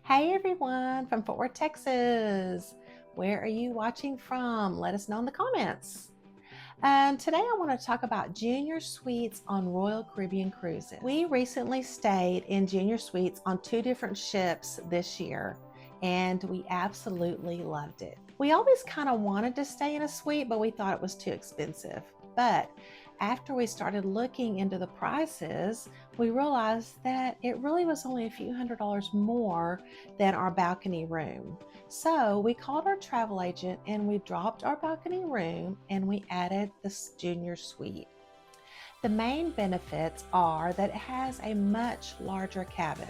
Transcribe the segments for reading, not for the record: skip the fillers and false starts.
Hey everyone from Fort Worth, Texas. Where are you watching from? Let us know in the comments. Today I want to talk about Junior Suites on Royal Caribbean Cruises. We recently stayed in Junior Suites on two different ships this year, and we absolutely loved it. We always kind of wanted to stay in a suite, but we thought it was too expensive. But after we started looking into the prices, we realized that it really was only a few $100s more than our balcony room. So we called our travel agent and we dropped our balcony room and we added this junior suite. The main benefits are that it has a much larger cabin.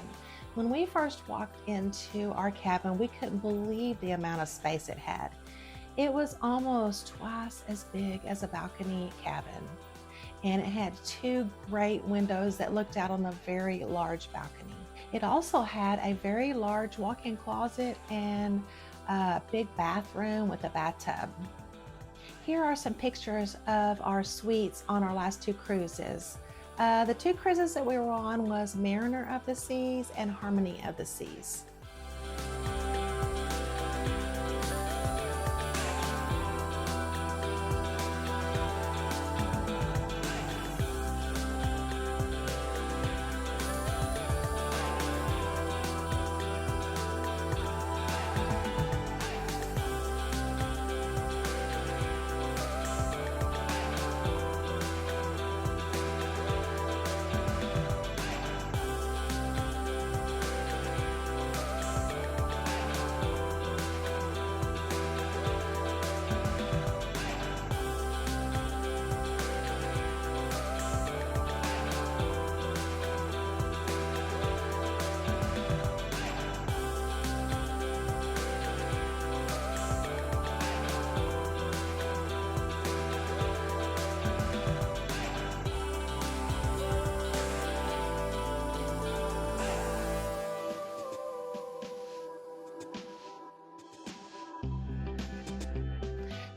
When we first walked into our cabin, we couldn't believe the amount of space it had. It was almost twice as big as a balcony cabin, and it had two great windows that looked out on a very large balcony. It also had a very large walk-in closet and a big bathroom with a bathtub. Here are some pictures of our suites on our last two cruises. The two cruises that we were on was Mariner of the Seas and Harmony of the Seas.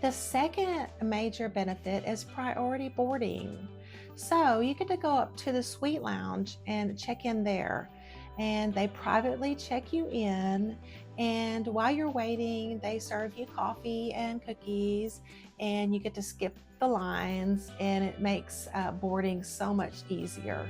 The second major benefit is priority boarding. So you get to go up to the suite lounge and check in there, and they privately check you in. And while you're waiting, they serve you coffee and cookies, and you get to skip the lines, and it makes boarding so much easier.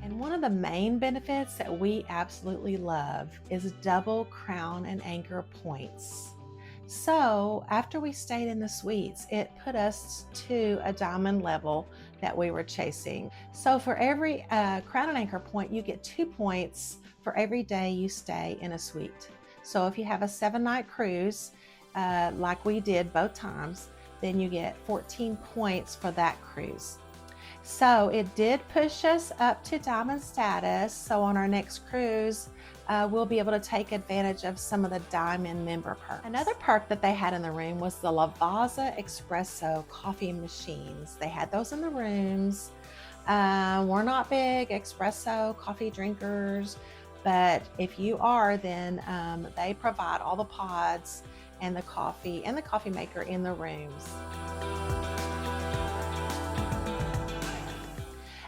And one of the main benefits that we absolutely love is double crown and anchor points. So after we stayed in the suites, it put us to a diamond level that we were chasing. So for every crown and anchor point, you get 2 points for every day you stay in a suite. So if you have a 7-night cruise, like we did both times, then you get 14 points for that cruise. So it did push us up to diamond status. So on our next cruise, we'll be able to take advantage of some of the diamond member perks. Another perk that they had in the room was the Lavazza Espresso coffee machines. They had those in the rooms. We're not big espresso coffee drinkers, but if you are, then they provide all the pods and the coffee maker in the rooms.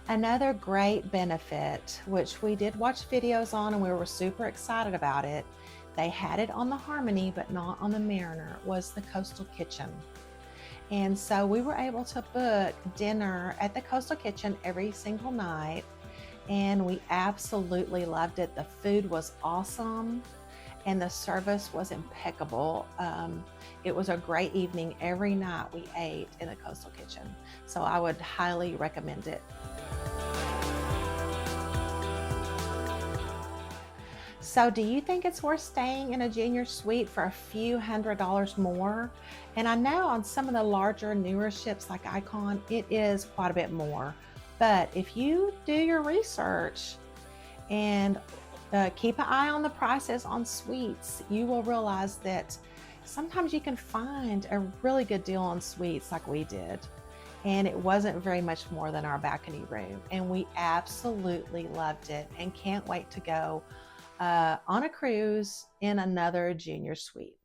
Another great benefit, which we did watch videos on and we were super excited about it, they had it on the Harmony but not on the Mariner, was the Coastal Kitchen. And so we were able to book dinner at the Coastal Kitchen every single night, and we absolutely loved it. The food was awesome and the service was impeccable. It was a great evening. Every night we ate in the Coastal Kitchen. So I would highly recommend it. So do you think it's worth staying in a junior suite for a few $100s more? And I know on some of the larger, newer ships like Icon, it is quite a bit more. But if you do your research and keep an eye on the prices on suites, you will realize that sometimes you can find a really good deal on suites like we did. And it wasn't very much more than our balcony room. And we absolutely loved it and can't wait to go on a cruise in another junior suite.